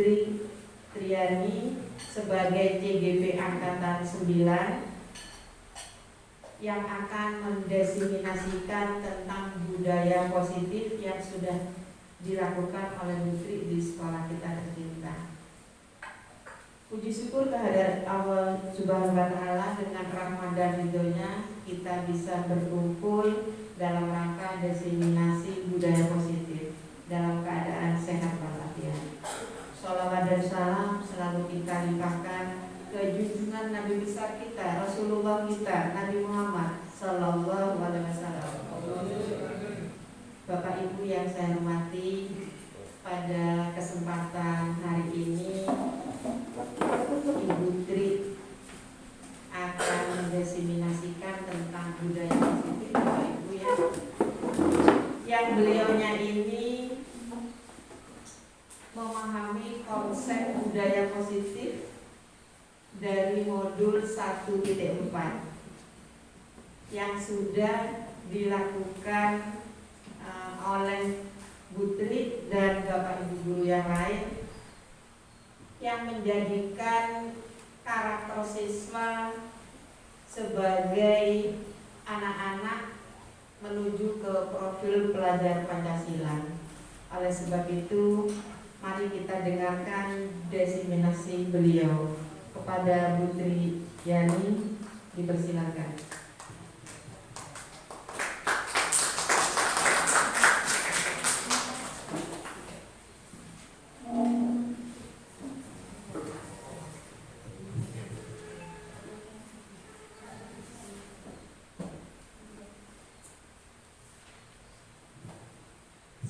Tri Triani sebagai CGP Angkatan 9 yang akan mendiseminasikan tentang budaya positif yang sudah dilakukan oleh Bu Tri di sekolah kita tercinta. Puji syukur kehadirat Allah Subhanahu wa Ta'ala, dengan rahmat dan ridhonya kita bisa berkumpul dalam rangka diseminasi budaya positif dalam keadaan sehat walafiat. Sholawat dan salam selalu kita limpahkan ke junjungan Nabi besar kita, Rasulullah kita, Nabi Muhammad Sallallahu Alaihi Wasallam. Bapak Ibu yang saya hormati, pada kesempatan hari ini Ibu Tri akan mendiseminasikan tentang budaya positif, Bapak Ibu ya. Yang beliaunya ini memahami konsep budaya positif dari modul 1.4 yang sudah dilakukan oleh Bu Tri dan Bapak Ibu guru yang lain, yang menjadikan karakter siswa sebagai anak-anak menuju ke profil pelajar Pancasila. Oleh sebab itu, mari kita dengarkan diseminasi beliau. Kepada Bu Tri Yani, dipersilakan.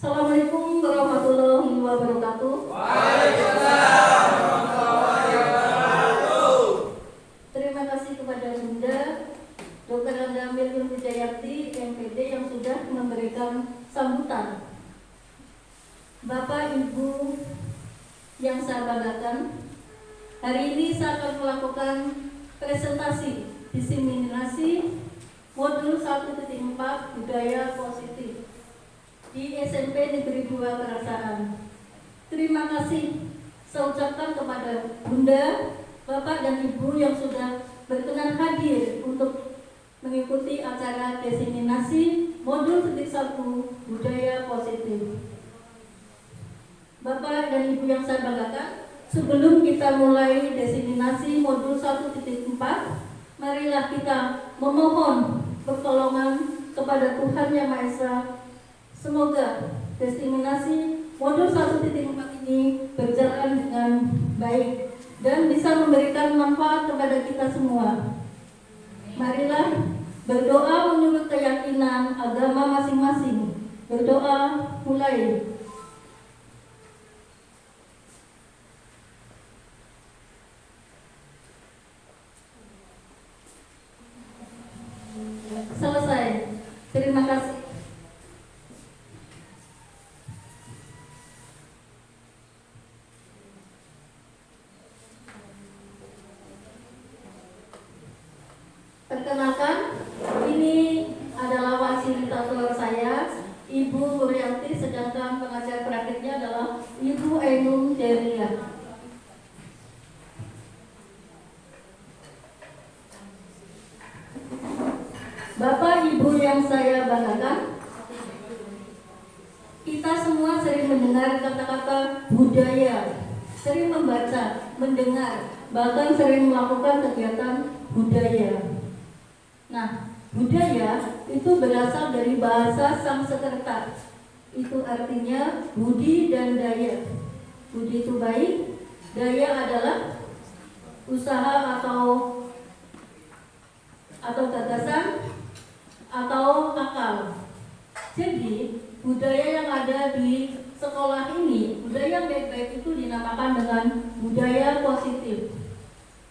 Assalamualaikum warahmatullahi wabarakatuh. Waalaikumsalam warahmatullahi wabarakatuh. Terima kasih kepada Bunda Dr. Anda Milun Wijayati, MPD, yang sudah memberikan sambutan. Bapak Ibu yang saya banggakan, hari ini saya akan melakukan presentasi diseminasi modul 1.4 budaya positif di SMP Negeri 2 Kerasaan. Terima kasih saya ucapkan kepada Bunda, Bapak dan Ibu yang sudah berkenan hadir untuk mengikuti acara diseminasi modul 1 budaya positif. Bapak dan Ibu yang saya banggakan, sebelum kita mulai diseminasi modul 1.4, marilah kita memohon pertolongan kepada Tuhan Yang Maha Esa. Semoga diseminasi modul 1.4 ini berjalan dengan baik dan bisa memberikan manfaat kepada kita semua. Marilah berdoa menurut keyakinan agama masing-masing. Berdoa mulai. Selesai. Terima kasih. Perkenalkan, ini adalah fasilitator saya, Ibu Murianti, sedangkan pengajar praktiknya adalah Ibu Ainun Deria. Bapak Ibu yang saya banggakan, kita semua sering mendengar kata-kata budaya, sering membaca, mendengar, bahkan sering melakukan kegiatan budaya. Nah, budaya itu berasal dari bahasa Sanskerta. Itu artinya budi dan daya. Budi itu baik, daya adalah usaha atau gagasan atau akal. Jadi, budaya yang ada di sekolah ini, budaya yang baik-baik itu dinamakan dengan budaya positif.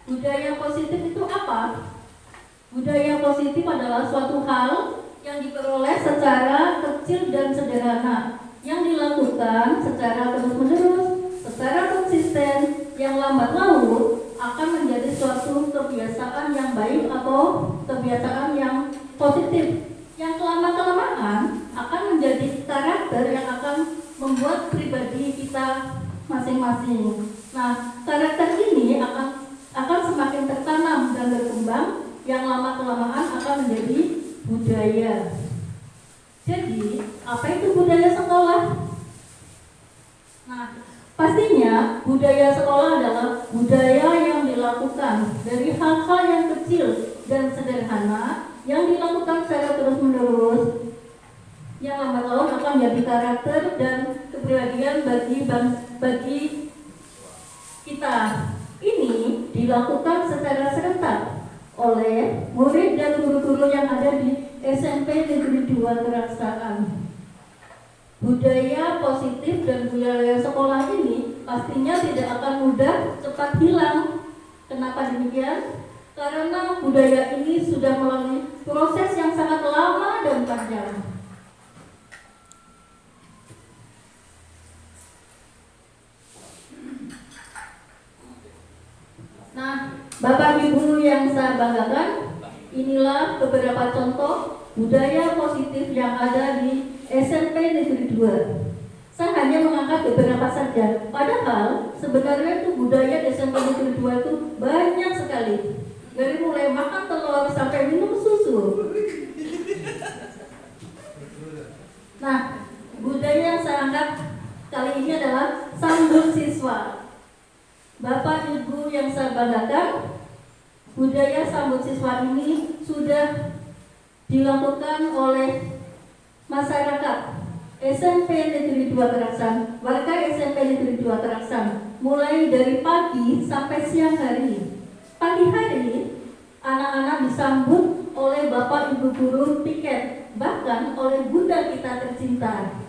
Budaya positif itu apa? Budaya positif adalah suatu hal yang diperoleh secara kecil dan sederhana, yang dilakukan secara terus-menerus, secara konsisten, yang lambat laun akan menjadi suatu kebiasaan yang baik atau kebiasaan yang positif, yang kelamaan akan menjadi karakter yang akan membuat pribadi kita masing-masing masing-masing. Nah, karakter ini akan semakin tertanam dan berkembang, yang lama-kelamaan akan menjadi budaya. Jadi, apa itu budaya sekolah? Nah, pastinya budaya sekolah adalah budaya yang dilakukan dari hal-hal yang kecil dan sederhana yang dilakukan secara terus-menerus, yang lambat laun akan menjadi karakter dan kepribadian bagi kita. Ini dilakukan secara serentak oleh murid dan guru-guru yang ada di SMP Negeri 2 Keraksaan. Budaya positif dan budaya sekolah ini pastinya tidak akan mudah cepat hilang. Kenapa demikian? Karena budaya ini sudah melalui proses yang sangat lama dan panjang. Nah, Bapak Ibu yang saya banggakan, inilah beberapa contoh budaya positif yang ada di SMP Negeri 2. Saya hanya mengangkat beberapa saja. Padahal sebenarnya itu budaya di SMP Negeri 2 itu banyak sekali. Dari mulai makan telur sampai minum susu. Nah, budaya yang saya angkat kali ini adalah sambut siswa. Bapak Ibu yang saya banggakan, budaya sambut siswa ini sudah dilakukan oleh masyarakat SMP Negeri 2 Keraksaan, warga SMP Negeri 2 Keraksaan, mulai dari pagi sampai siang hari. Pagi hari, anak-anak disambut oleh Bapak Ibu guru piket, bahkan oleh Bunda kita tercinta.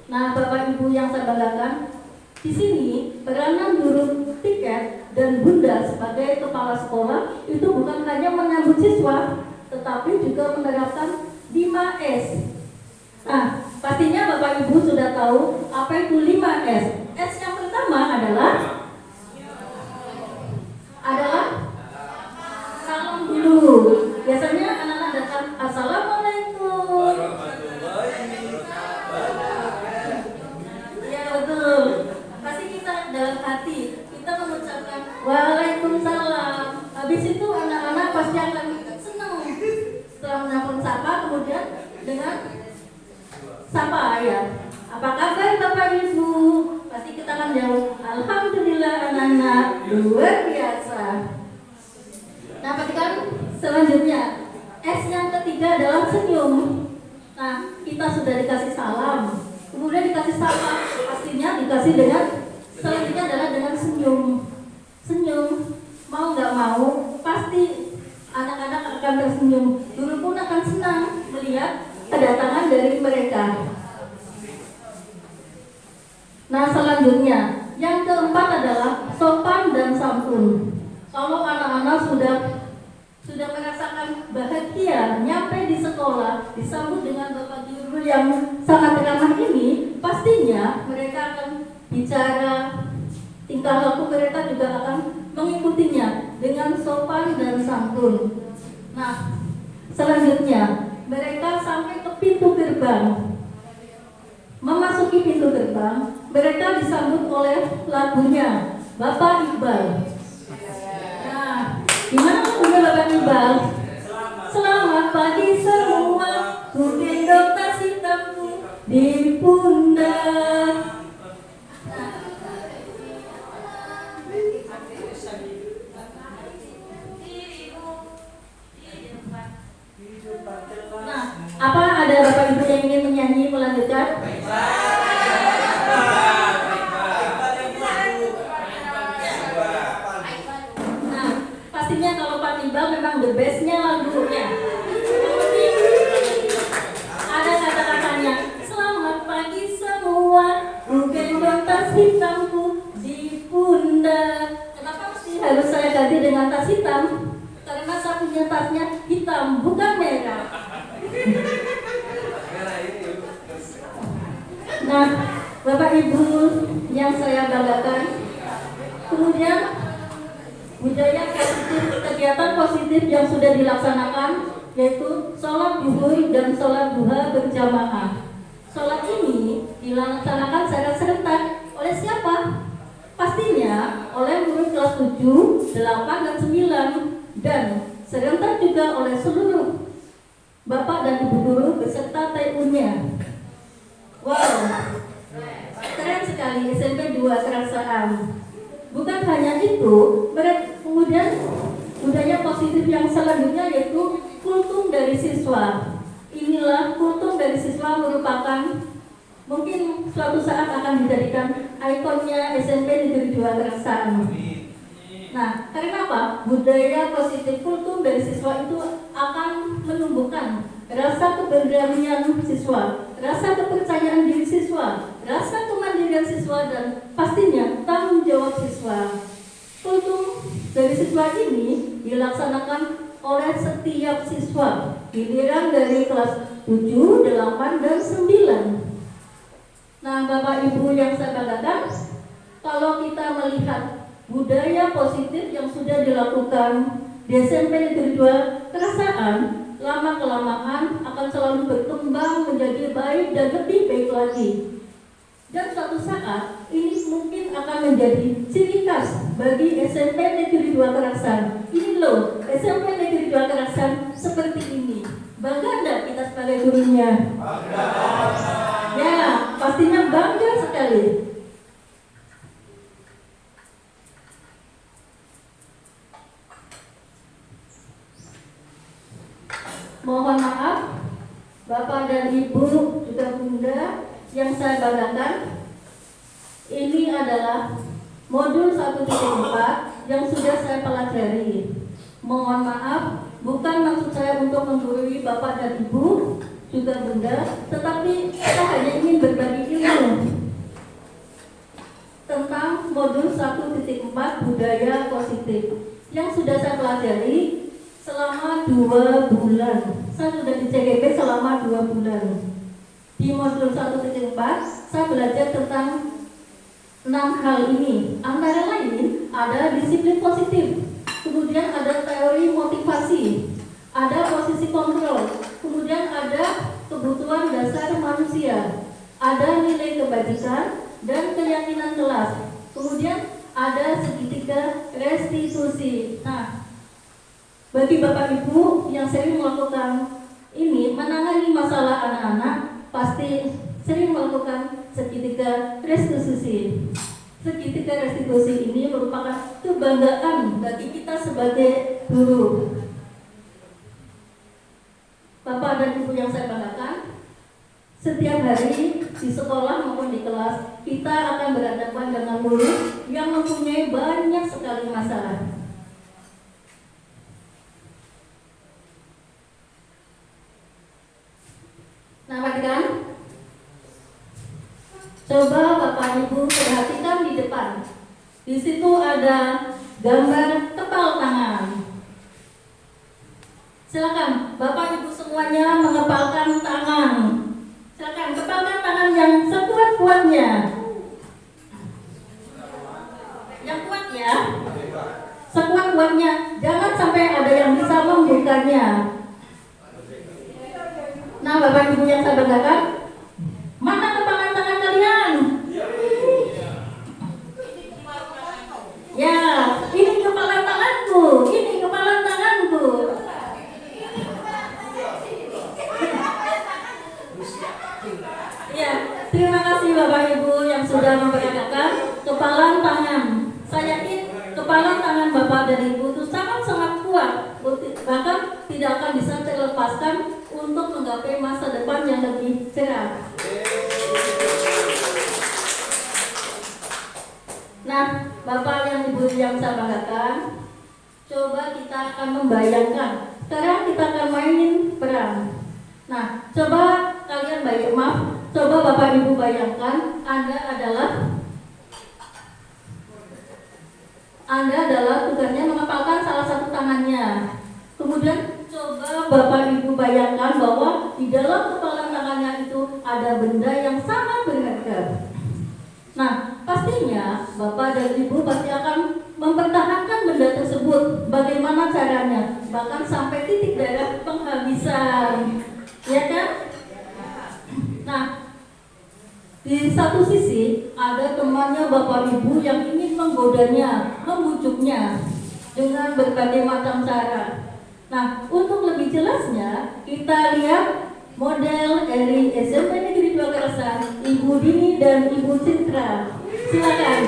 Nah, Bapak Ibu yang saya banggakan, di sini peranan guru piket dan Bunda sebagai kepala sekolah itu bukan hanya menyambut siswa, tetapi juga menerapkan 5S. Nah, pastinya Bapak Ibu sudah tahu apa itu 5S. S yang pertama adalah salam dulu. Biasanya anak-anak datang, Assalamualaikum. Ya betul. Pasti kita dalam hati kita mengucapkan Waalaikumsalam. Habis itu anak-anak pasti akan senang setelah menyambut sapa, kemudian dengan sapa ya. Apa kabar Bapak Ibu? Pasti kita akan jawab Alhamdulillah anak-anak, luar biasa. Nah, perhatikan selanjutnya, S yang ketiga adalah senyum. Nah, kita sudah dikasih salam, kemudian dikasih sapa, pastinya dikasih dengan selanjutnya adalah dengan senyum. Senyum, mau nggak mau, pasti anak-anak akan tersenyum. Guru pun akan senang melihat kedatangan dari mereka. Nah, selanjutnya, yang keempat adalah sopan dan santun. Kalau anak-anak sudah merasakan bahagia nyampe di sekolah, disambut dengan Bapak Guru yang sangat ramah ini, pastinya mereka akan bicara, tingkah laku mereka juga akan mengikutinya dengan sopan dan santun. Nah, selanjutnya, mereka sampai ke pintu gerbang. Memasuki pintu gerbang, mereka disambut oleh lagunya Bapak Iqbal. Nah, gimana lagunya Bapak Iqbal? Selamat pagi semua, ku gendong tas hitamku di pundak. Nah, apa ada Bapak Ibu yang ingin menyanyi melanjutkan? Nah, pastinya kalau Pak Iqbal memang the bestnya lagunya. Ada kata-katanya, selamat pagi semua, ku gendong tas hitamku di pundak. Kenapa sih harus saya ganti dengan tas hitam? Karena saya punya tasnya hitam, bukan merah. Nah, Bapak Ibu yang saya banggakan, kemudian budaya positif, kegiatan positif yang sudah dilaksanakan yaitu sholat zuhur dan sholat duha berjamaah. Sholat ini dilaksanakan secara serentak oleh siapa? Pastinya oleh murid kelas 7, 8, dan 9, dan serentak juga oleh seluruh Bapak dan Ibu guru beserta TU-nya. Wow, keren sekali SMP 2 Keraksaan. Bukan hanya itu, kemudian budaya positif yang selanjutnya yaitu kultum dari siswa. Inilah kultum dari siswa merupakan mungkin suatu saat akan dijadikan ikonnya SMP Negeri 2 Keraksaan. Nah, karena apa? Budaya positif kultum dari siswa itu akan menumbuhkan rasa keberanian siswa, rasa kepercayaan diri siswa, rasa kemandirian siswa, dan pastinya tanggung jawab siswa. Kultum dari siswa ini dilaksanakan oleh setiap siswa, giliran dari kelas 7, 8, dan 9. Nah, Bapak Ibu yang saya banggakan, kalau kita melihat budaya positif yang sudah dilakukan di SMP Negeri 2 Keraksaan, lama-kelamaan akan selalu berkembang menjadi baik dan lebih baik lagi. Dan suatu saat ini mungkin akan menjadi ciri khas bagi SMP Negeri 2 Keraksaan. Ini loh, SMP Negeri 2 Keraksaan seperti ini. Bangga enggak kita sebagai gurunya? Bangga. Ya, pastinya bangga sekali. Mohon maaf, Bapak dan Ibu juga Bunda yang saya banggakan, ini adalah modul 1.4 yang sudah saya pelajari. Mohon maaf, bukan maksud saya untuk menggurui Bapak dan Ibu juga Bunda, tetapi saya hanya ingin berbagi ilmu tentang modul 1.4 budaya positif yang sudah saya pelajari selama 2 bulan. Saya sudah di CGP selama 2 bulan. Di modul 1.4 saya belajar tentang 6 hal ini. Antara lain ada disiplin positif, kemudian ada teori motivasi, ada posisi kontrol, kemudian ada kebutuhan dasar manusia, ada nilai kebajikan dan keyakinan kelas, kemudian ada segitiga restitusi. Nah, bagi Bapak Ibu yang sering melakukan ini, menangani masalah anak-anak, pasti sering melakukan segitiga restitusi. Segitiga restitusi ini merupakan kebanggaan bagi kita sebagai guru. Bapak dan Ibu yang saya banggakan, setiap hari di sekolah maupun di kelas kita akan berhadapan dengan murid yang mempunyai banyak sekali masalah. Nah, perhatikan. Coba Bapak Ibu perhatikan di depan. Di situ ada gambar kepal tangan. Silakan Bapak Ibu semuanya mengepalkan tangan. Silakan kepalkan tangan yang sekuat-kuatnya. Yang kuat ya. Sekuat-kuatnya. Jangan sampai ada yang bisa membukanya. Nah, Bapak Ibu yang saya banggakan, mana kepalan tangan kalian? Ya, ini kepalan tanganku, ini kepalan tanganku. Ya, terima kasih Bapak Ibu yang sudah memperagakan kepalan tangan. Saya yakin kepalan tangan Bapak dan Ibu itu sangat-sangat kuat, bahkan tidak akan bisa terlepaskan untuk menggapai masa depan yang lebih cerah. Nah, Bapak yang Ibu yang saya banggakan, coba kita akan membayangkan. Sekarang kita akan mainin peran. Nah, coba kalian coba Bapak Ibu bayangkan Anda adalah tugasnya mengepalkan salah satu tangannya. Kemudian coba Bapak Ibu bayangkan bahwa di dalam kepalan tangannya itu ada benda yang sangat berharga. Nah, pastinya Bapak dan Ibu pasti akan mempertahankan benda tersebut. Bagaimana caranya? Bahkan sampai titik darah penghabisan. Ya kan? Nah, Di satu sisi ada temannya Bapak Ibu yang ingin menggodanya, membujuknya dengan berbagai macam cara. Nah, untuk lebih jelasnya kita lihat model dari SMP Negeri 2 Kerasan, Ibu Dini dan Ibu Citra. Silakan.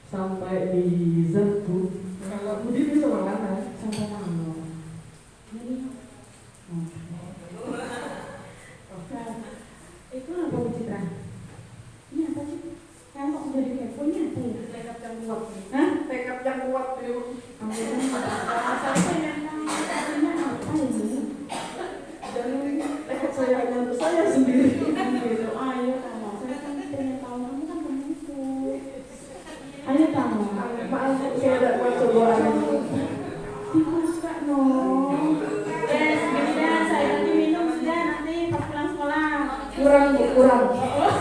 Sampai di Zentu. Kalau Budi bisa mana? Sampai mana? Ini. Itu apa Bu Citra? Ini apa sih? Kan kok jadi kepo ini apa ya? Tekad yang kuat. Hah? Tekad yang kuat itu. Masalahnya apa ini? Jangan ini tekad saya hanya untuk saya sendiri. Gitu. Ayo kamu, saya kan pengen tahu kamu kan temanku. Ayo kamu, maaf saya tidak buat cobaan itu. Dibuka no. Sudah, saya nanti minum sudah nanti pas pulang sekolah. Kurang Bu, kurang.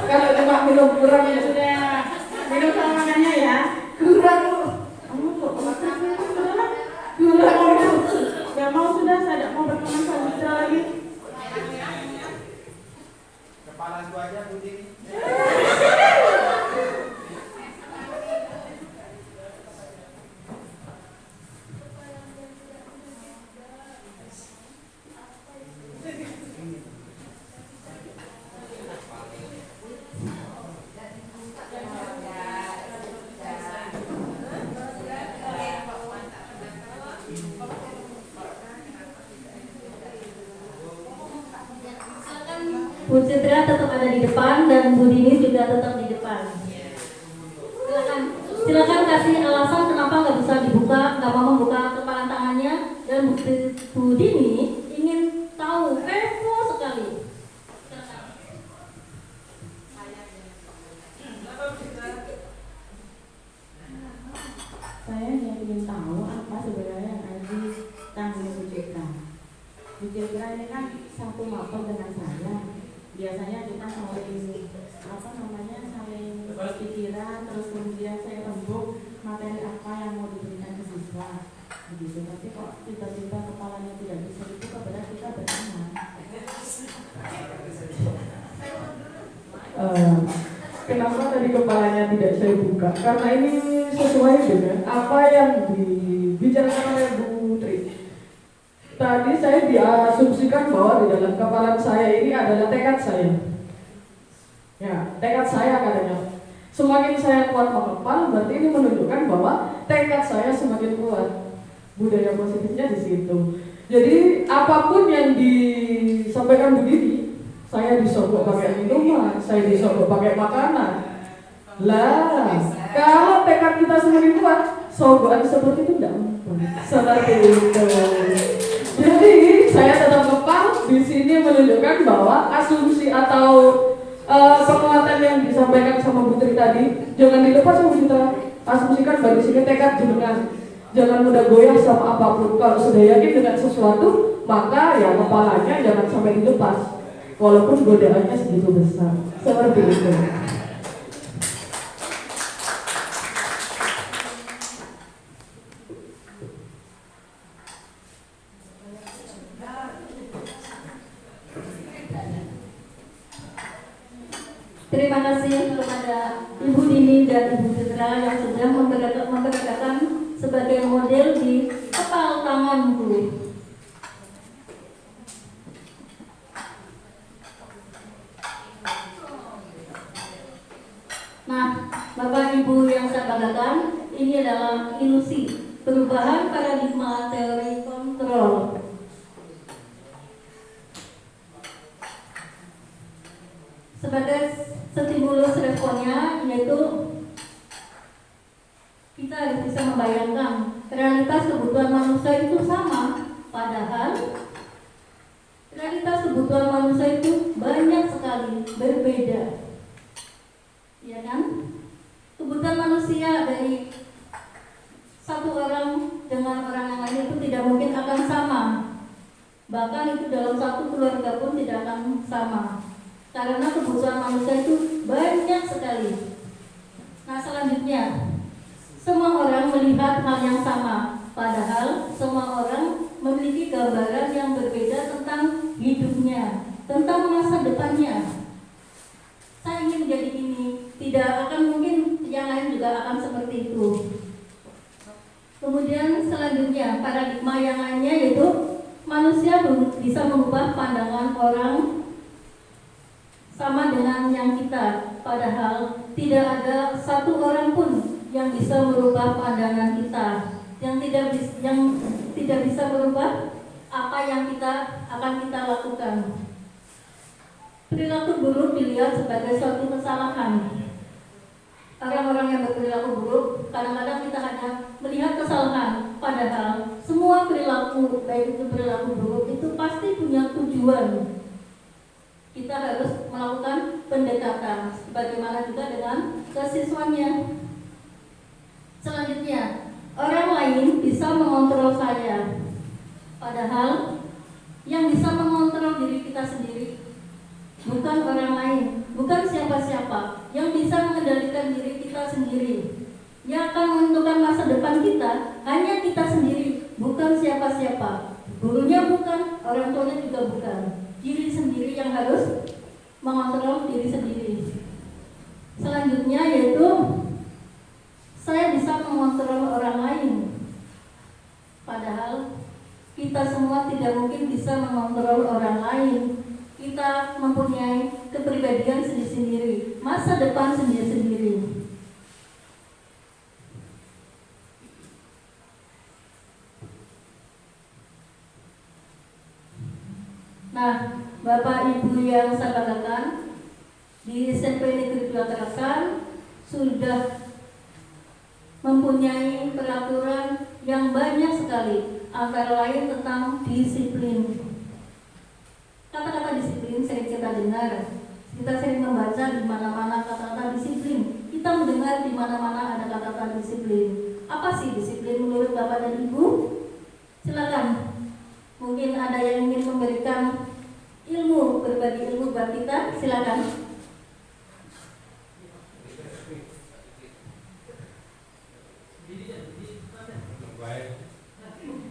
Kalau cuma minum kurang ya. Sudah, minum sama makannya ya. Kurang Bu. Kamu kok kurang Bu. Gak mau sudah, saya tidak mau berteman sama Citra lagi. Kepala gua aja Budi. Bu Citra tetap ada di depan dan Bu Dini juga tetap di depan. Silakan, silakan kasih alasan kenapa nggak bisa dibuka, nggak mau membuka kepala tangannya, dan Bu Dini ingin tahu kepo sekali. Saya hanya ingin tahu apa sebenarnya yang ada di tanggung Bu Citra. Bu Citra ini kan satu motor dengan saya. Biasanya kita saling saling pikiran, terus kemudian saya rembuk materi apa yang mau diberikan ke siswa, begitu. Tapi kok tiba-tiba kepalanya tidak bisa dibuka, berarti kita berteman. Kenapa tadi kepalanya tidak saya buka? Karena ini sesuai dengan apa yang dibicarakan oleh Bu Tri. Tadi saya diasumsikan bahwa di dalam kepala saya ini adalah tekad saya. Ya, tekad saya katanya. Semakin saya kuat mengepal, berarti ini menunjukkan bahwa tekad saya semakin kuat. Budaya positifnya di situ. Jadi apapun yang disampaikan Bu Dini, saya disogok pakai minuman, saya disogok pakai makanan. Lah, kalau tekad kita semakin kuat, sogokan seperti itu tidak mungkin. Seperti itu. Jadi saya tetap ngepal. Di sini menunjukkan bahwa asumsi atau penguatan yang disampaikan sama Putri tadi jangan dilepas sama kita. Asumsikan bagi sini tekad jangan mudah goyah sama apapun. Kalau sudah yakin dengan sesuatu, maka ya kepalanya jangan sampai dilepas. Walaupun godaannya segitu besar. Seperti itu. Terima kasih kepada Ibu Dini dan Ibu Citra yang sudah memperagakan sebagai model di kepal tanganku. Nah, Bapak Ibu yang saya banggakan, ini adalah ilusi perubahan paradigma teori kontrol. Sebagai stimulus responnya yaitu kita harus bisa membayangkan realitas kebutuhan manusia itu sama, padahal realitas kebutuhan manusia itu banyak sekali berbeda. Ya kan? Kebutuhan manusia dari satu orang dengan orang yang lain itu tidak mungkin akan sama. Bahkan itu dalam satu keluarga pun tidak akan sama. Karena kebutuhan manusia itu banyak sekali. Nah, selanjutnya, semua orang melihat hal yang sama, padahal semua orang memiliki gambaran yang berbeda tentang hidupnya, tentang masa depannya. Saya ingin menjadi ini, tidak akan mungkin yang lain juga akan seperti itu. Kemudian selanjutnya, paradigma yang lainnya yaitu manusia bisa mengubah pandangan orang sama dengan yang kita, padahal tidak ada satu orang pun yang bisa merubah pandangan kita, yang tidak bisa merubah apa yang akan kita lakukan. Perilaku buruk dilihat sebagai suatu kesalahan. Orang-orang yang berperilaku buruk, kadang-kadang kita hanya melihat kesalahan, padahal semua perilaku, baik itu perilaku buruk, itu pasti punya tujuan. Kita harus melakukan pendekatan, bagaimana juga dengan kesiswanya. Selanjutnya, orang lain bisa mengontrol saya, padahal yang bisa mengontrol diri kita sendiri bukan orang lain, bukan siapa-siapa. Yang bisa mengendalikan diri kita sendiri, yang akan menentukan masa depan kita, hanya kita sendiri, bukan siapa-siapa. Gurunya bukan, orang tuanya juga bukan. Diri sendiri yang harus mengontrol diri sendiri. Selanjutnya yaitu saya bisa mengontrol orang lain, padahal kita semua tidak mungkin bisa mengontrol orang lain. Kita mempunyai kepribadian sendiri-sendiri, masa depan sendiri-sendiri. Nah, Bapak Ibu yang saya banggakan, di SMP Negeri 2 Tarakan sudah mempunyai peraturan yang banyak sekali, antara lain tentang disiplin. Kata-kata disiplin sering kita dengar, kita sering membaca di mana-mana kata-kata disiplin. Kita mendengar di mana-mana ada kata-kata disiplin. Apa sih disiplin menurut Bapak dan Ibu? Silakan. Mungkin ada yang ingin memberikan ilmu, berbagi ilmu buat kita, silakan.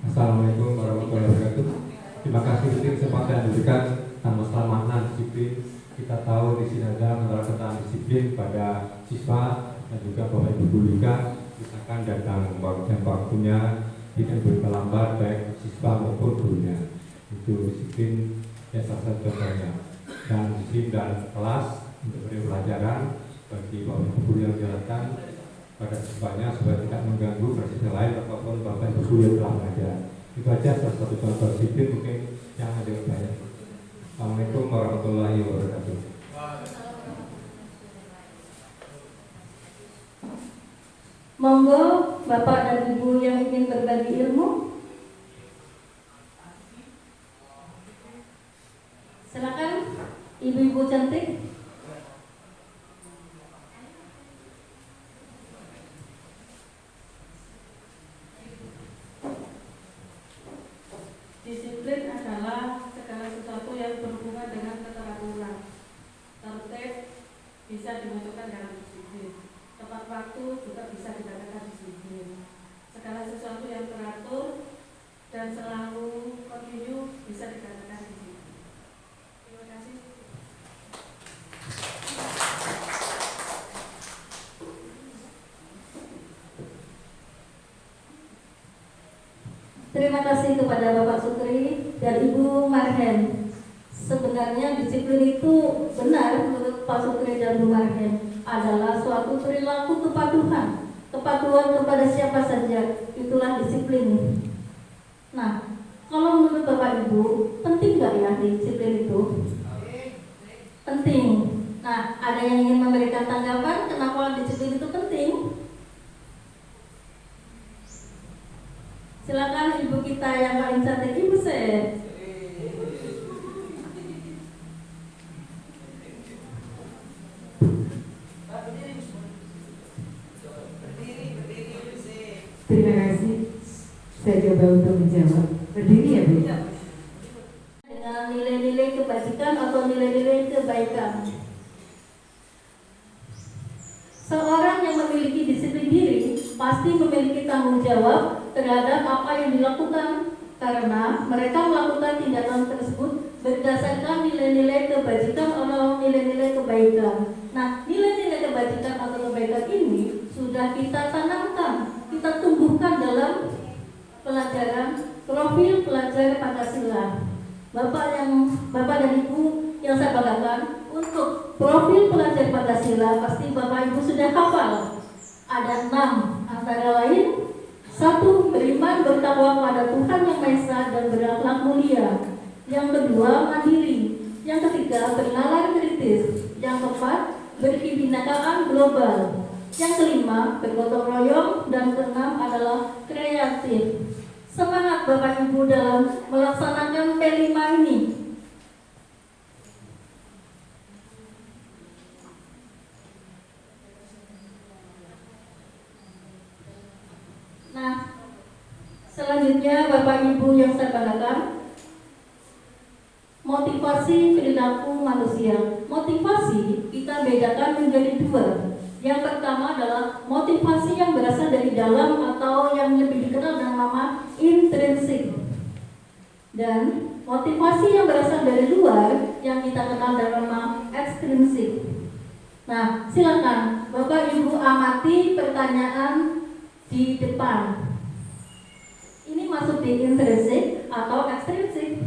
Assalamualaikum warahmatullahi wabarakatuh. Terima kasih untuk kesempatan yang diberikan masalah makna disiplin. Kita tahu di sini ada menerapkan tentang disiplin pada siswa dan juga Bapak Ibu guru juga, misalkan datang waktunya tidak berkelambat baik siswa maupun gurunya. Itu disiplin ya salah satu contohnya. Dan disiplin dalam kelas untuk beri pelajaran bagi Bapak Ibu guru yang menjalankan pada siswanya supaya tidak mengganggu bersiswa lain ataupun Bapak Ibu guru yang telah mengajar. Itu aja salah satu contoh disiplin mungkin yang ada banyak. Assalamualaikum warahmatullahi wabarakatuh. Monggo Bapak dan Ibu yang ingin berbagi ilmu, silakan. Ibu-ibu cantik. Disiplin adalah segala sesuatu yang berhubungan dengan keteraturan. Tertib bisa dimasukkan dalam disiplin. Tepat waktu juga bisa dikatakan disiplin. Segala sesuatu yang teratur dan selalu kontinu bisa dikatakan disiplin. Terima kasih. Terima kasih kepada Bapak Sutri dan Ibu Marhen. Sebenarnya disiplin itu benar menurut Pak Sutri dan Bu Marhen adalah suatu perilaku kepatuhan kepada siapa saja, itulah disiplin. Nah, kalau menurut Bapak Ibu, penting nggak ya disiplin itu? Penting. Nah, ada yang ingin memberikan tanggapan kenapa disiplin itu penting? Silakan ibu kita yang paling cantik, Ibu Sen. Terima kasih. Saya coba untuk menjawab. Berdiri ya, Bu? Dengan nilai-nilai kebajikan atau nilai-nilai kebaikan. Seorang yang memiliki disiplin diri pasti memiliki tanggung jawab terhadap apa yang dilakukan, karena mereka melakukan tindakan tersebut berdasarkan nilai-nilai kebajikan atau nilai-nilai kebaikan. Nah, nilai-nilai kebajikan atau kebaikan ini sudah kita tanamkan, kita tumbuhkan dalam pelajaran profil pelajar Pancasila. Bapak dan Ibu yang saya banggakan, untuk profil pelajar Pancasila pasti Bapak Ibu sudah hafal. Ada 6, antara lain 1. Beriman bertakwa kepada Tuhan Yang Maha Esa dan berakhlak mulia. Yang kedua, mandiri. Yang ketiga, bernalar kritis. Yang keempat, berkebinekaan global. Yang kelima, bergotong royong. Dan keenam adalah kreatif. Semangat Bapak Ibu dalam melaksanakan P5 ini. Nah, selanjutnya Bapak Ibu yang saya banggakan, motivasi perilaku manusia. Motivasi kita bedakan menjadi 2. Yang pertama adalah motivasi yang berasal dari dalam atau yang lebih dikenal dengan nama intrinsik. Dan motivasi yang berasal dari luar yang kita kenal dengan nama ekstrinsik. Nah, silakan Bapak Ibu amati pertanyaan di depan. Ini masuk di intrinsik atau ekstrinsik?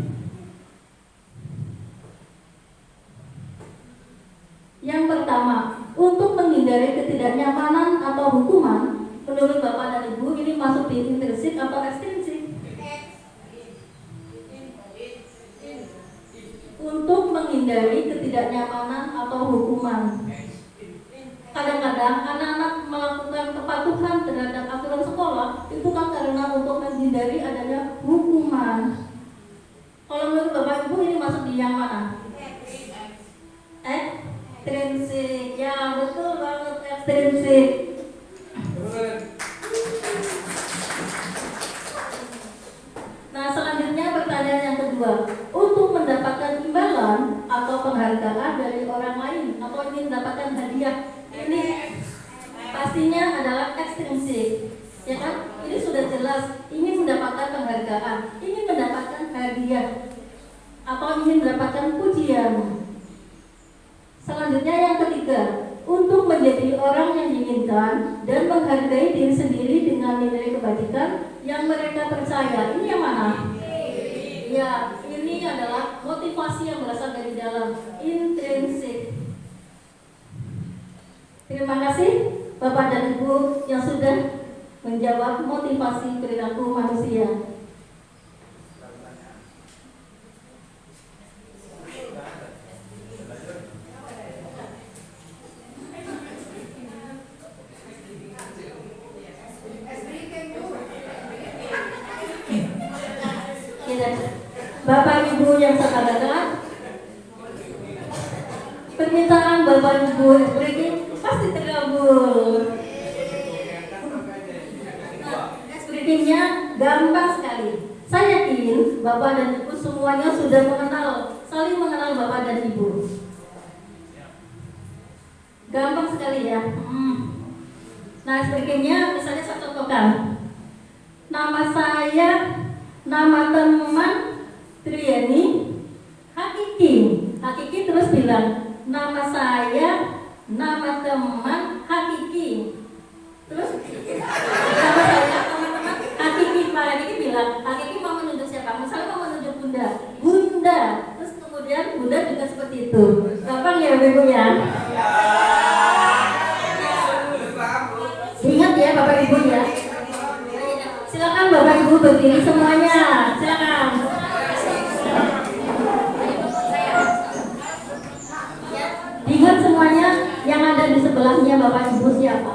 Yang pertama, untuk menghindari ketidaknyamanan atau hukuman, menurut Bapak dan Ibu ini masuk di intrinsik atau ekstrinsik? Untuk menghindari ketidaknyamanan atau hukuman. Kadang-kadang anak-anak melakukan kepatuhan terhadap aturan sekolah itu kan karena untuk menghindari adanya hukuman. Kalau menurut Bapak Ibu ini masuk di yang mana? Ekstrinsik. Ya, betul banget, ekstrinsik. Nah, selanjutnya pertanyaan yang kedua. Untuk mendapatkan imbalan atau penghargaan dari orang lain atau ingin mendapatkan hadiah, ini pastinya adalah ekstrinsik. Ya kan? Ini sudah jelas ingin mendapatkan penghargaan, ingin mendapatkan hadiah atau ingin mendapatkan pujian. Selanjutnya yang ketiga, untuk menjadi orang yang diinginkan dan menghargai diri sendiri dengan nilai kebajikan yang mereka percaya. Ini yang mana? Ya, ini adalah motivasi yang berasal dari dalam, intrinsik. Terima kasih Bapak dan Ibu yang sudah menjawab motivasi perilaku manusia. Bapak Ibu yang saya banggakan, permintaan Bapak Ibu SPRIKIN pasti terkabul. SPRIKIN-nya gampang sekali. Saya yakin Bapak dan Ibu semuanya sudah saling mengenal Bapak dan Ibu. Gampang sekali ya. Nah, SPRIKIN-nya misalnya saya contohkan. Nama saya, nama teman Triani Hakiki. Hakiki terus bilang, nama saya, nama teman Hakiki. Terus nama saya, teman-teman Hakiki. Pak Hakiki bilang, Hakiki mau menunjuk siapa? Misalnya mau menunjuk Bunda. Bunda. Terus kemudian Bunda juga seperti itu. Gampang ya Ibu ya? Ingat ya Bapak Ibu ya. Silakan Bapak Ibu berdiri semuanya. Silakan. Ingat semuanya yang ada di sebelahnya Bapak Ibu siapa?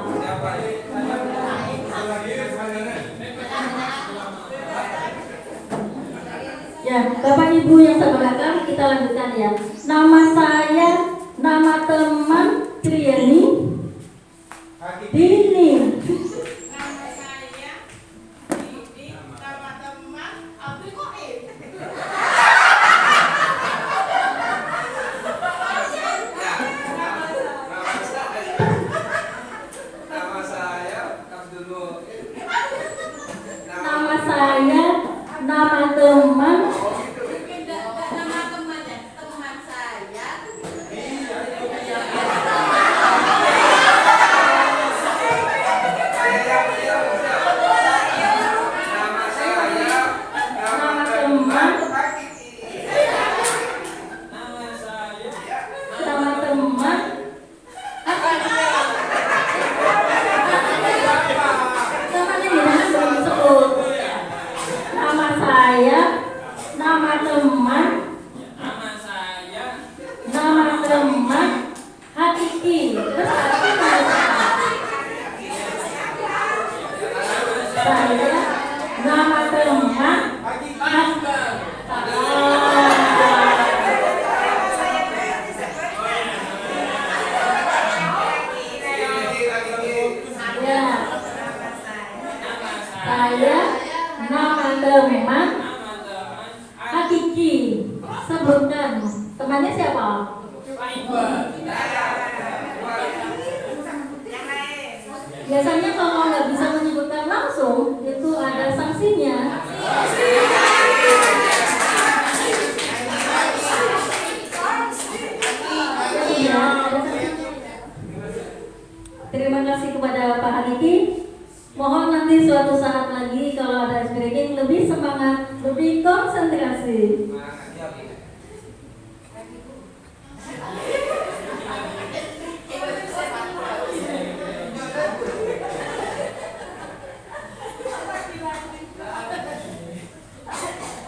Ya, Bapak Ibu yang saya banggakan, kita lanjutkan ya. Nama saya, nama teman Triani Dini. Nama saya Didi, nama teman Abdul Qoib. Nama saya Abdul Mu'in. Nama saya, nama teman Nama teman ya, teman saya. Nama saya, nama teman, nama teman, namanya jangan belum disebut. Nama saya, nama teman, nama teman, Hakiki. Terus Hakiki nama saya, nama teman, ya, saya, nama teman, Hakiki. Sebutkan temannya siapa? Biasanya kalau nggak bisa menyebutkan langsung, itu ada sanksinya. Ya, ada sanksinya. Terima kasih kepada Pak Hakiki. Mohon nanti suatu saat lagi kalau ada ice breaking lebih semangat, lebih konsentrasi.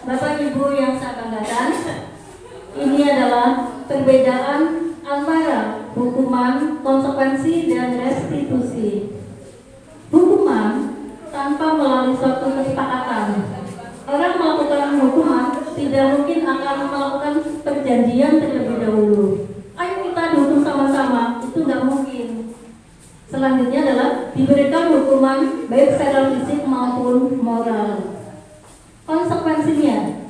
Bapak Ibu yang saya banggakan, ini adalah perbedaan antara hukuman, konsekuensi, dan restitusi. Hukuman tanpa melalui suatu kesepakatan. Orang melakukan hukuman tidak mungkin akan melakukan perjanjian terlebih dahulu. Ayo kita duduk sama-sama, itu nggak mungkin. Selanjutnya adalah diberikan hukuman baik secara fisik maupun moral. Konsekuensinya,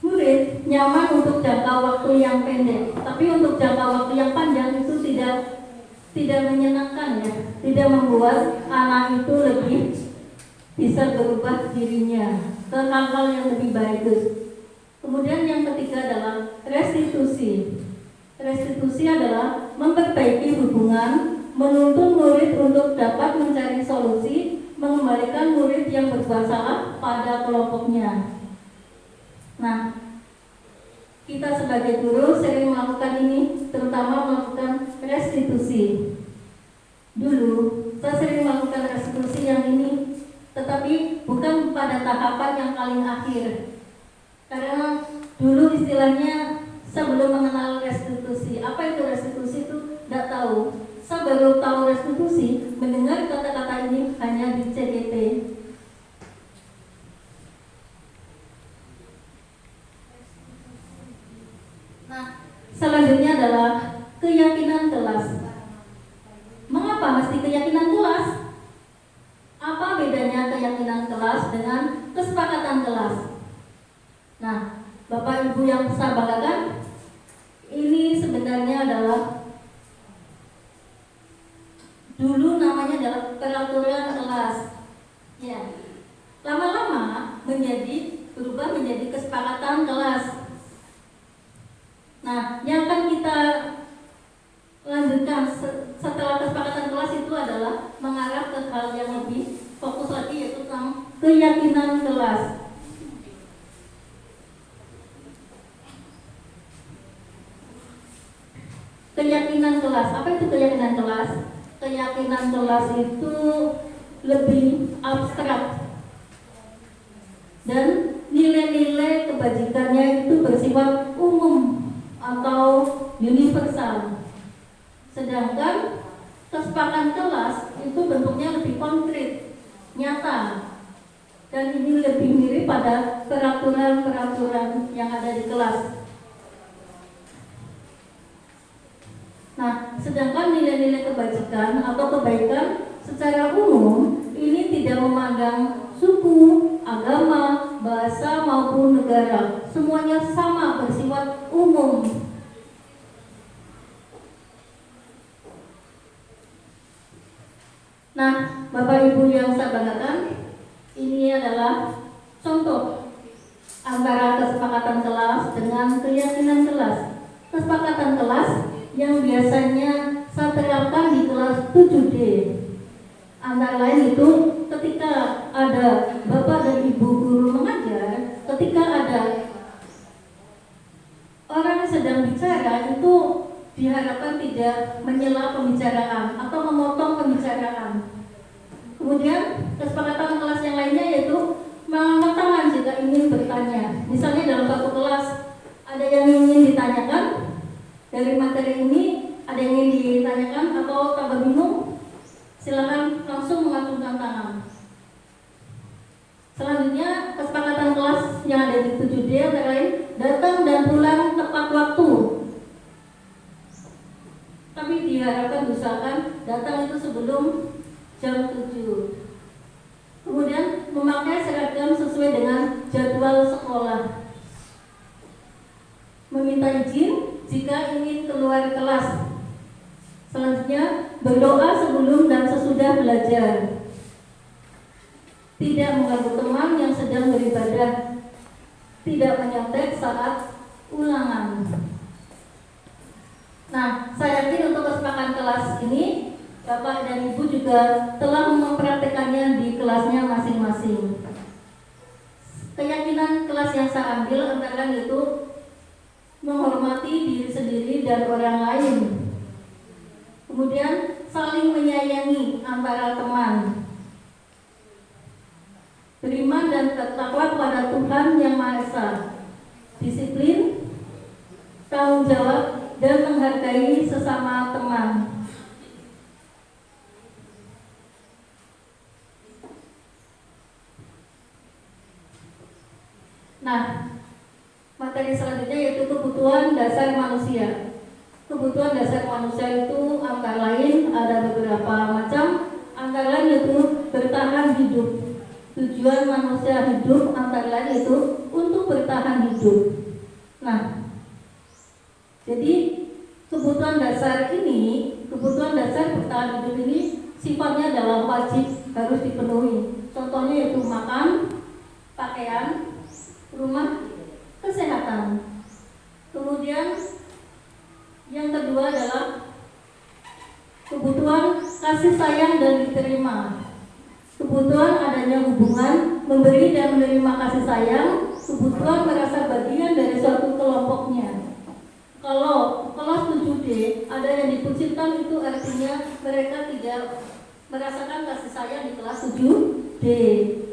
murid nyaman untuk jangka waktu yang pendek, tapi untuk jangka waktu yang panjang itu tidak menyenangkan ya, tidak membuat anak itu lebih bisa berubah dirinya ke hal-hal yang lebih bagus. Kemudian yang ketiga adalah restitusi. Restitusi adalah memperbaiki hubungan, menuntun murid untuk dapat mencari solusi, mengembalikan murid yang berbuat salah pada kelompoknya. Nah, kita sebagai guru sering melakukan ini, terutama melakukan restitusi. Dulu, saya sering melakukan restitusi yang ini, tetapi bukan pada tahapan yang paling akhir. Karena dulu istilahnya saya belum mengenal restitusi. Apa itu restitusi itu? Tidak tahu. Saya baru tahu restitusi, mendengar kata-kata ini hanya di CGT. Nah, selanjutnya adalah keyakinan kelas. Mengapa mesti keyakinan kelas? Apa bedanya keyakinan kelas dengan kesepakatan kelas? Nah, Bapak Ibu yang saya banggakan, ini sebenarnya adalah dulu namanya adalah peraturan kelas. Ya. Lama-lama berubah menjadi kesepakatan kelas. Nah, yang akan kita lanjutkan setelah kesepakatan kelas itu adalah mengarah ke hal yang lebih fokus lagi, yaitu tentang keyakinan kelas. Keyakinan kelas, apa itu keyakinan kelas? Keyakinan kelas itu lebih abstrak dan nilai-nilai kebajikannya itu bersifat umum atau universal. Sedangkan kesepakatan kelas itu bentuknya lebih konkret, nyata, dan ini lebih mirip pada peraturan-peraturan yang ada di kelas. Nah, sedangkan nilai-nilai kebajikan atau kebaikan secara umum ini tidak memandang suku, agama, bahasa maupun negara. Semuanya sama, bersifat umum. Nah, Bapak Ibu yang saya banggakan, ini adalah contoh antara kesepakatan kelas dengan keyakinan kelas. Kesepakatan kelas yang biasanya saya terapkan di kelas 7D. Antara lain itu ketika ada Bapak dan Ibu guru mengajar, ketika ada orang yang sedang bicara itu diharapkan tidak menyela pembicaraan atau memotong pembicaraan. Kemudian kesepakatan kelas yang lainnya yaitu mengangkat tangan jika ingin bertanya. Misalnya dalam satu kelas ada yang ingin ditanyakan dari materi ini, ada yang ingin ditanyakan atau tambah bingung, silakan langsung mengacungkan tangan. Selanjutnya kesepakatan kelas yang ada di 7D antara lain datang dan pulang tepat waktu. Tapi diharapkan usahakan datang itu sebelum jam 7. Kemudian memakai seragam sesuai dengan jadwal sekolah. Meminta izin jika ingin keluar kelas. Selanjutnya berdoa sebelum dan sesudah belajar. Tidak mengganggu teman yang sedang beribadah. Tidak menyontek saat ulangan. Nah, saya yakin untuk kesepakatan kelas ini Bapak dan Ibu juga telah mempraktekannya di kelasnya masing-masing. Keyakinan kelas yang saya ambil antara lain itu menghormati diri sendiri dan orang lain. Kemudian saling menyayangi antara teman. Beriman dan bertakwa kepada Tuhan Yang Maha Esa. Disiplin, tanggung jawab, dan menghargai sesama teman. Nah, materi selanjutnya yaitu kebutuhan dasar manusia. Kebutuhan dasar manusia itu antara lain ada beberapa macam, antara lain yaitu bertahan hidup. Tujuan manusia hidup antara lain itu untuk bertahan hidup. Nah, jadi kebutuhan dasar bertahan hidup ini sifatnya adalah wajib, harus dipenuhi. Contohnya yaitu makan, pakaian, rumah, kesehatan. Kemudian yang kedua adalah kebutuhan kasih sayang dan diterima. Kebutuhan adanya hubungan memberi dan menerima kasih sayang. Kebutuhan merasa bagian dari suatu kelompoknya. Kalau kelas 7D ada yang dikucilkan, itu artinya mereka tidak merasakan kasih sayang di kelas 7D,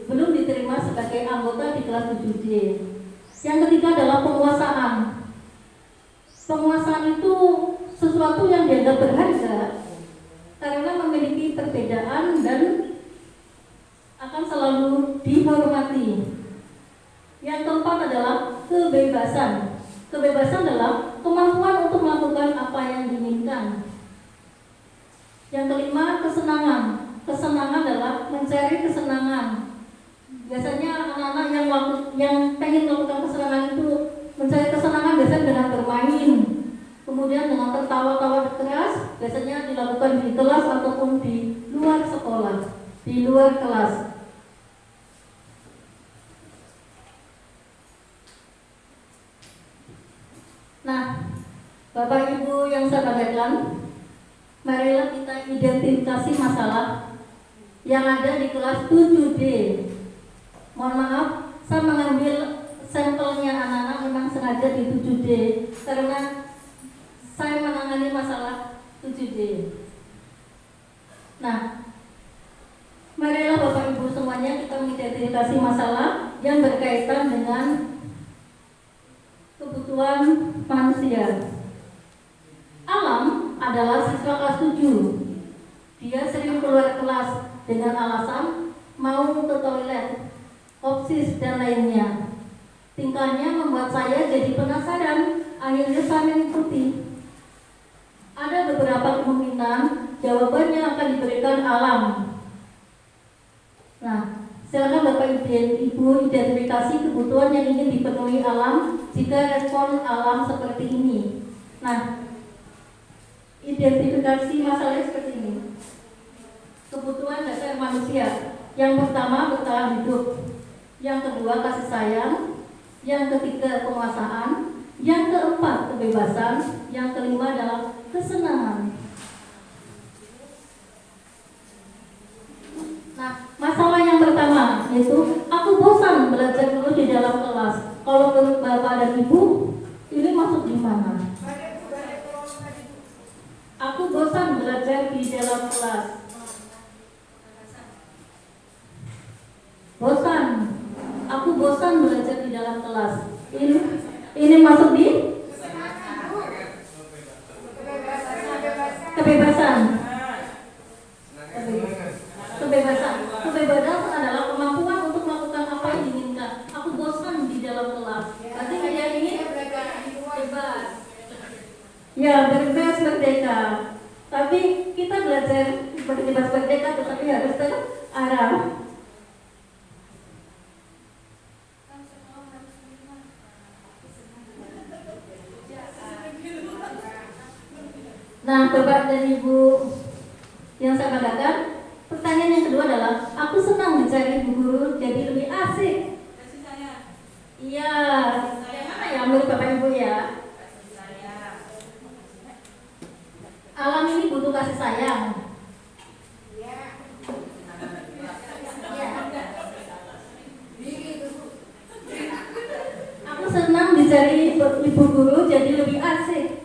belum diterima sebagai anggota di kelas 7D. Yang ketiga adalah penguasaan. Penguasaan itu sesuatu yang dianggap berharga karena memiliki perbedaan dan akan selalu dihormati. Yang keempat adalah kebebasan. Kebebasan adalah kemampuan untuk melakukan apa yang diinginkan. Yang kelima, kesenangan. Kesenangan adalah mencari kesenangan. Biasanya anak-anak yang pengen melakukan kesenangan itu mencari kesenangan biasanya dengan bermain, kemudian dengan tertawa-tawa keras, biasanya dilakukan di kelas ataupun di luar sekolah, di luar kelas. Nah, Bapak Ibu yang saya banggakan, marilah kita identifikasi masalah yang ada di kelas 7D. Mohon maaf, saya mengambil sampelnya anak-anak memang sengaja di 7D karena saya menangani masalah 7D. Nah, marilah Bapak Ibu semuanya kita mengidentifikasi masalah yang berkaitan dengan kebutuhan manusia. Alam adalah siswa kelas 7. Dia sering keluar kelas dengan alasan mau ke toilet. OSIS, dan lainnya. Tingkahnya membuat saya jadi penasaran, akhirnya saya mengikuti. Ada beberapa kemungkinan jawabannya akan diberikan alam. Nah, silakan Bapak Ibu identifikasi kebutuhan yang ingin dipenuhi alam jika respon alam seperti ini. Nah, identifikasi masalahnya seperti ini. Kebutuhan dasar manusia. Yang pertama, bertahan hidup. Yang kedua, kasih sayang. Yang ketiga, penguasaan. Yang keempat, kebebasan. Yang kelima adalah kesenangan. Nah, masalah yang pertama yaitu aku bosan belajar dulu di dalam kelas. Kalau menurut Bapak dan Ibu, ini masuk di mana? Aku bosan belajar di dalam kelas. Bosan. Aku bosan belajar di dalam kelas. Ini masuk di kebebasan. Kebebasan adalah kemampuan untuk melakukan apa yang diinginkan. Aku bosan di dalam kelas. Berarti saya ini bebas. Ya, bebas merdeka. Tapi kita belajar bebas merdeka, tetapi harus terarah. Nah, Bapak dan Ibu yang saya banggakan, pertanyaan yang kedua adalah, aku senang mencari ibu guru jadi lebih asik. Iya, yang mana ya menurut Bapak Ibu ya? Alam ini butuh kasih sayang. Aku senang dicari ibu guru jadi lebih asik.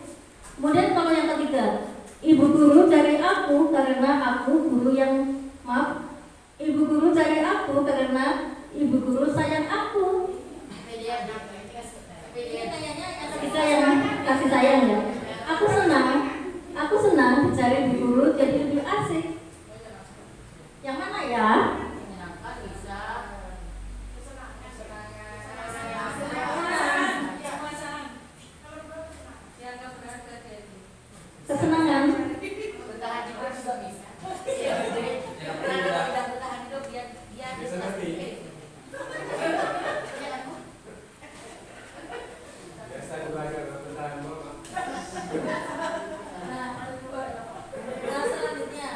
Kemudian kalau yang ketiga, ibu guru cari aku karena aku guru yang ibu guru cari aku karena ibu guru sayang aku. Ini kayaknya yang ketiga yang kasih sayang ya. Aku senang dicari ibu guru jadi lebih asik. Yang mana ya? Kesenangan. Bertahan hidup juga bisa. Bertahan hidup dia Biasa belajar bertahan mama. Nah, selanjutnya.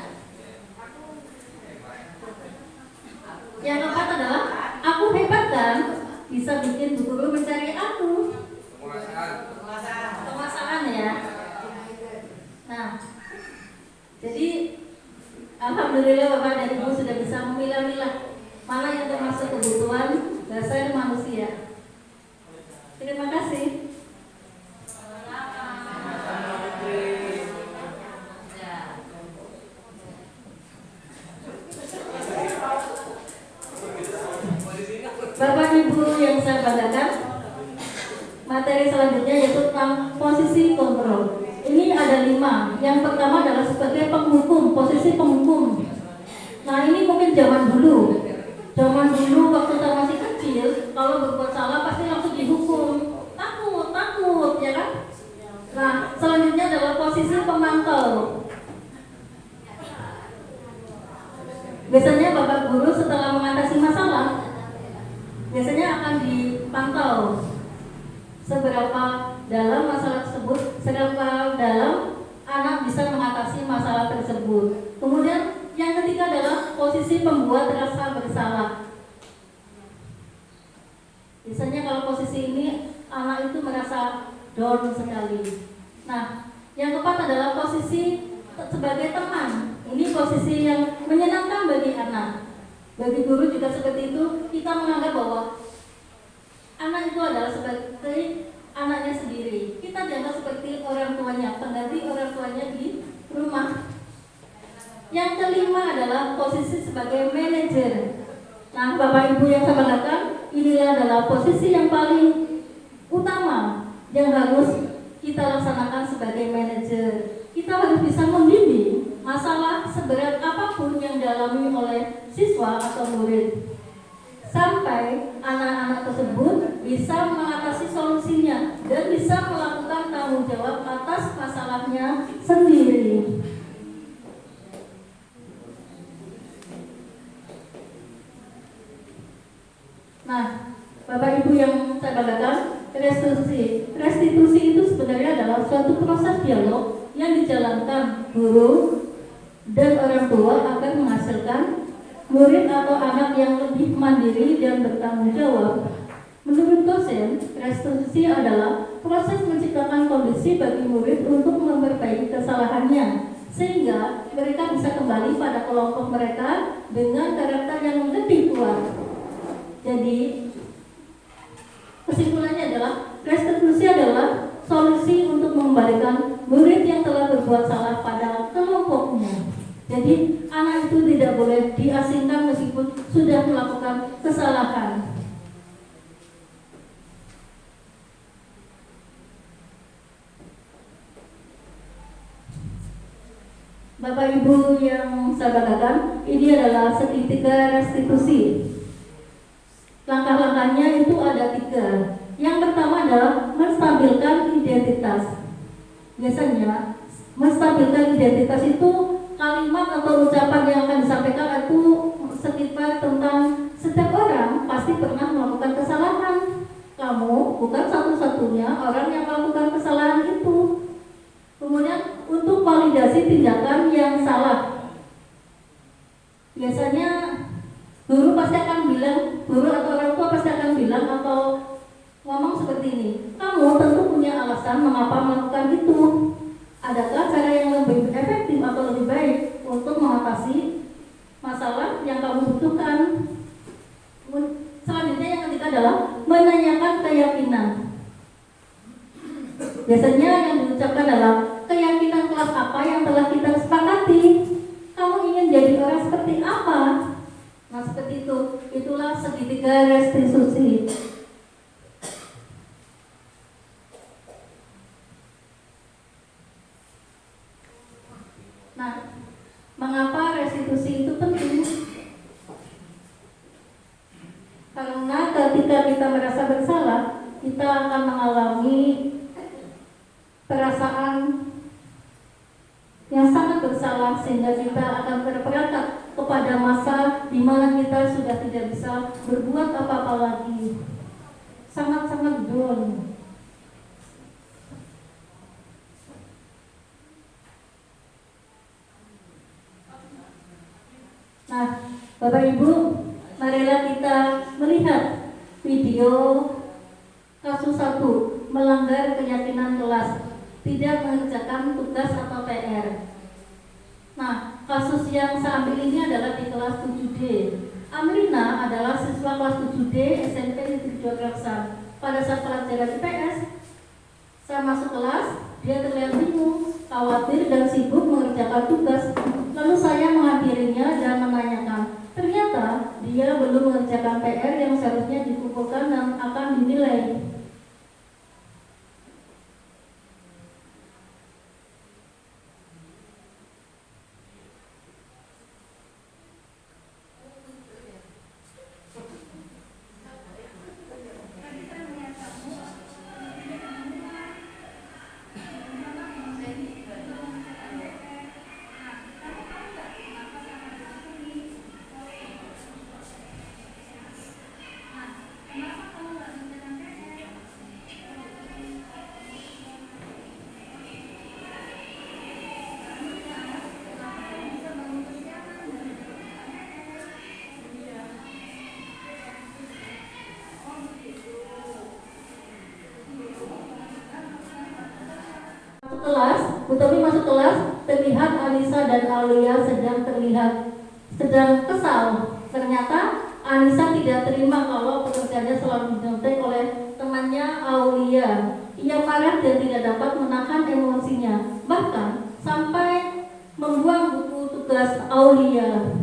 Yang keempat adalah aku hebat kan, bisa bikin bu guru mencari aku. Penguasaan ya. Nah, jadi alhamdulillah Bapak dan Ibu sudah bisa memilah-milah mana yang termasuk kebutuhan dasar manusia. Terima kasih. Bapak Ibu yang saya banggakan, materi selanjutnya yaitu tentang posisi kontrol. Ini ada 5. Yang pertama adalah sebagai penghukum, posisi penghukum. Nah, ini mungkin zaman dulu waktu saya masih kecil, kalau berbuat salah pasti langsung dihukum. Takut, ya kan? Nah, selanjutnya adalah posisi pemantau. Biasanya Bapak Guru setelah mengatasi masalah, biasanya akan dipantau seberapa dalam masalah tersebut, seberapa dalam anak bisa mengatasi masalah tersebut. Kemudian yang ketiga adalah posisi pembuat rasa bersalah. Biasanya kalau posisi ini anak itu merasa down sekali. Nah, yang keempat adalah posisi sebagai teman. Ini posisi yang menyenangkan bagi anak. Bagi guru juga seperti itu. Kita menganggap bahwa anak itu adalah seperti anaknya sendiri. Kita dianggap seperti orang tuanya, pengganti orang tuanya di rumah. Yang kelima adalah posisi sebagai manajer. Nah, Bapak Ibu yang saya banggakan, inilah adalah posisi yang paling utama yang harus kita laksanakan sebagai manajer. Kita harus bisa membimbing masalah seberat apapun yang dialami oleh siswa atau murid. sampai anak-anak tersebut bisa mengatasi solusinya dan bisa melakukan tanggung jawab atas masalahnya sendiri. Nah, Bapak Ibu yang saya banggakan, restitusi itu sebenarnya adalah suatu proses dialog yang dijalankan guru dan orang tua agar menghasilkan murid atau anak yang lebih mandiri dan bertanggung jawab. Menurut dosen, restitusi adalah proses menciptakan kondisi bagi murid untuk memperbaiki kesalahannya, sehingga mereka bisa kembali pada kelompok mereka dengan karakter yang lebih kuat. Jadi, kesimpulannya adalah restitusi adalah solusi untuk mengembalikan murid yang telah berbuat salah pada kelompoknya. Jadi, anak itu tidak boleh diasingkan meskipun sudah melakukan kesalahan. Bapak Ibu yang saya banggakan, ini adalah segitiga restitusi. Langkah-langkahnya itu ada 3. Yang pertama adalah menstabilkan identitas. Biasanya menstabilkan identitas itu kalimat atau ucapan yang akan disampaikan itu sekitar tentang setiap orang pasti pernah melakukan kesalahan. Kamu bukan satu-satunya orang yang melakukan kesalahan itu. Kemudian untuk validasi tindakan yang salah. Biasanya guru pasti akan bilang, guru atau orang tua pasti akan bilang atau ngomong seperti ini, kamu tentu punya alasan mengapa melakukan itu. Adakah cara yang lebih efektif atau lebih baik untuk mengatasi masalah yang kamu butuhkan? Selanjutnya yang ketiga adalah menanyakan keyakinan. Biasanya yang diucapkan adalah keyakinan kelas apa yang telah kita sepakati. Kamu ingin jadi orang seperti apa? Nah, seperti itu. Itulah segitiga restitusi. Nah, mengapa restitusi itu penting? Karena ketika kita merasa bersalah, kita akan mengalami perasaan yang sangat bersalah sehingga kita akan terperangkap kepada masa di mana kita sudah tidak bisa berbuat apa-apa lagi. Sangat-sangat down. Nah, Bapak Ibu, marilah kita melihat video kasus 1, melanggar keyakinan kelas, tidak mengerjakan tugas atau PR. Nah, kasus yang saya ambil ini adalah di kelas 7D. Amrina adalah siswa kelas 7D SMP Negeri 2 Kraksan. Pada saat pelajaran IPS, saya masuk kelas, dia terlihat bingung, khawatir dan sibuk mengerjakan tugas. Lalu saya menghadirinya dan menanyakan. Ternyata dia belum mengerjakan PR yang seharusnya dikumpulkan dan akan dinilai. Utami masuk kelas, terlihat Anissa dan Aulia sedang kesal. Ternyata Anissa tidak terima kalau pekerjaannya selalu dinyontek oleh temannya Aulia. Ia marah dan tidak dapat menahan emosinya, bahkan sampai membuang buku tugas Aulia.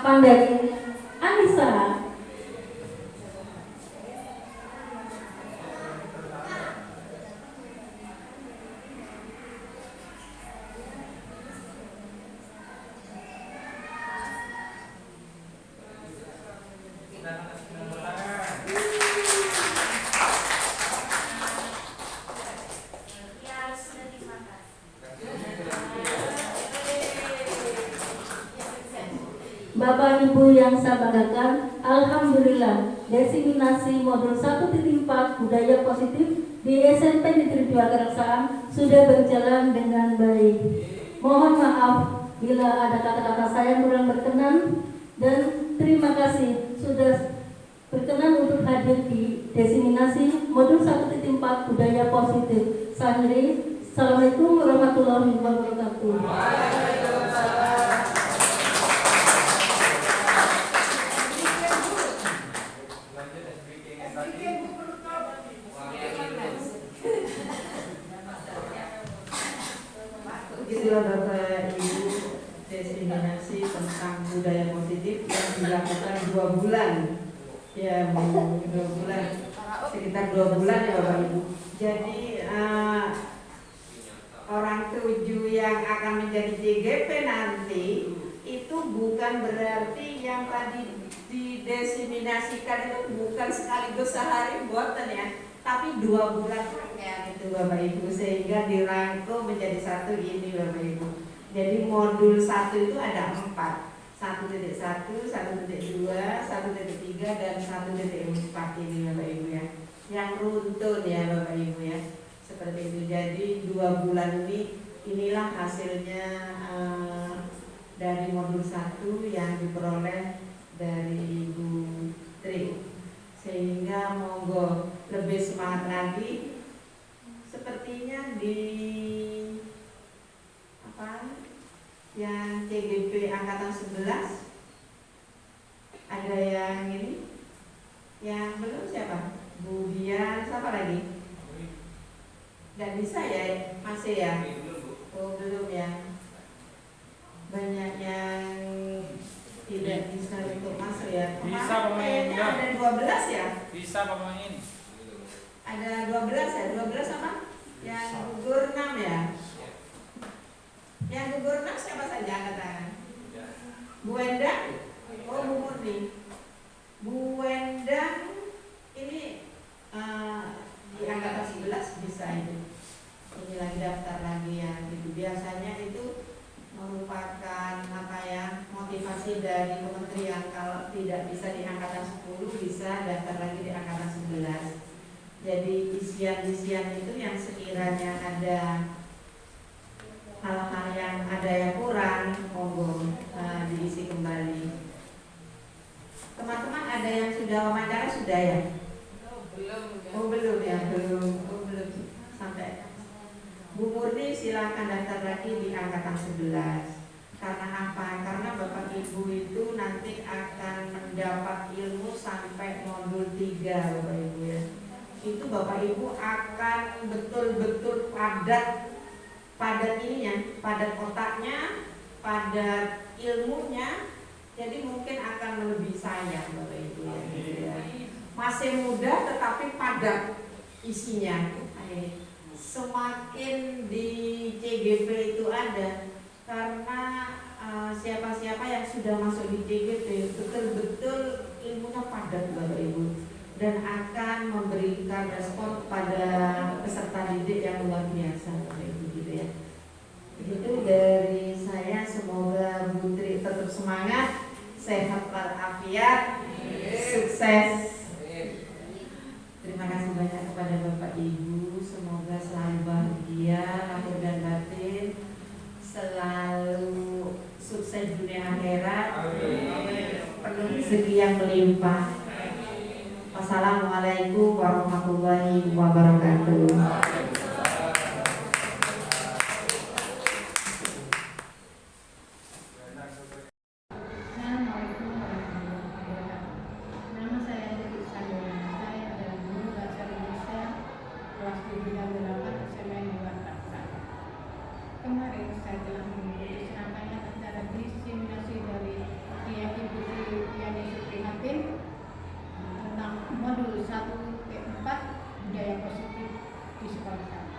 tanggapan dari Anissa. Bapak Ibu yang saya banggakan, Alhamdulillah, desiminasi modul 1.4 budaya positif di SMP Negeri 2 Keraksaan sudah berjalan dengan baik. Mohon maaf bila ada kata-kata saya yang kurang berkenan, dan terima kasih sudah berkenan untuk hadir di desiminasi modul 1.4 budaya positif. Saya akhiri. Assalamualaikum warahmatullahi wabarakatuh. Begitulah Bapak Ibu desiminasi tentang budaya positif yang dilakukan 2 bulan. Ya, 2 bulan, sekitar 2 bulan ya Bapak Ibu. Jadi orang 7 yang akan menjadi JGP nanti itu bukan berarti yang tadi didesiminasikan itu bukan sekaligus sehari buatan ya, tapi 2 bulan ya gitu Bapak Ibu, sehingga dirangkum menjadi satu ini Bapak Ibu. Jadi modul 1 itu ada 4, 1.1, 1.2, 1.3 dan 1.4 ini Bapak Ibu ya, yang runtun ya Bapak Ibu ya, seperti itu. Jadi 2 bulan inilah hasilnya dari modul 1 yang diperoleh dari Ibu Tri, sehingga monggo lebih semangat lagi. Sepertinya di yang CGP angkatan 11 ada yang ini, yang belum siapa? Bu Dian, siapa lagi? Dan bisa ya, masih ya? Oh belum ya. Banyak yang tidak bisa untuk masuk ya. Bisa pemain kayaknya ada 12 ya? Bisa pemain. Ada 12 ya? 12 apa? Yang gugur 6 ya? Yang gugur 6 siapa saja angkat tangan? Bu Endang? Oh Bu Murni. Bu Endang ini di angkatan 11 bisa itu. Ini lagi daftar lagi yang itu. Biasanya itu merupakan motivasi dari kementerian, kalau tidak bisa di angkatan 10 bisa daftar lagi di angkatan 11. Jadi isian-isian itu yang sekiranya ada hal-hal yang ada yang kurang, monggo diisi kembali. Teman-teman ada yang sudah wawancara sudah ya? Oh belum ya, belum sampai. Bu Murni silakan daftar lagi di angkatan 11. Karena apa? Karena Bapak Ibu itu nanti akan mendapat ilmu sampai modul 3 Bapak Ibu ya. Itu Bapak Ibu akan betul-betul padat ininya, padat otaknya, padat ilmunya. Jadi mungkin akan melebihi saya Bapak Ibu ya. Masih muda tetapi padat isinya. Semakin di CGP itu ada, karena siapa-siapa yang sudah masuk di CGP betul-betul ilmunya padat Bapak Ibu, dan akan memberikan respon pada peserta didik yang luar biasa Bapak Ibu gitu ya. Itu dari saya, semoga Bu Tri tetap semangat, sehat walafiat, sukses. Terima kasih banyak kepada Bapak Ibu, semoga selalu bahagia lahir dan batin, selalu sukses dunia akhirat, penuh rezeki yang melimpah. Wassalamualaikum warahmatullahi wabarakatuh. Kemarin saya telah mengikuti serangkaian acara diseminasi dari Kiai Putri Yani Supri Hakim tentang modul 1P4 budaya positif di sekolah kami.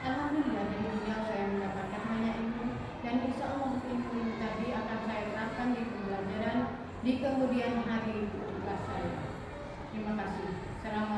Alhamdulillah dari beliau saya mendapatkan banyak ilmu dan insya Allah ilmu tadi akan saya terapkan di pembelajaran di kemudian hari kelas saya. Terima kasih. Assalamualaikum.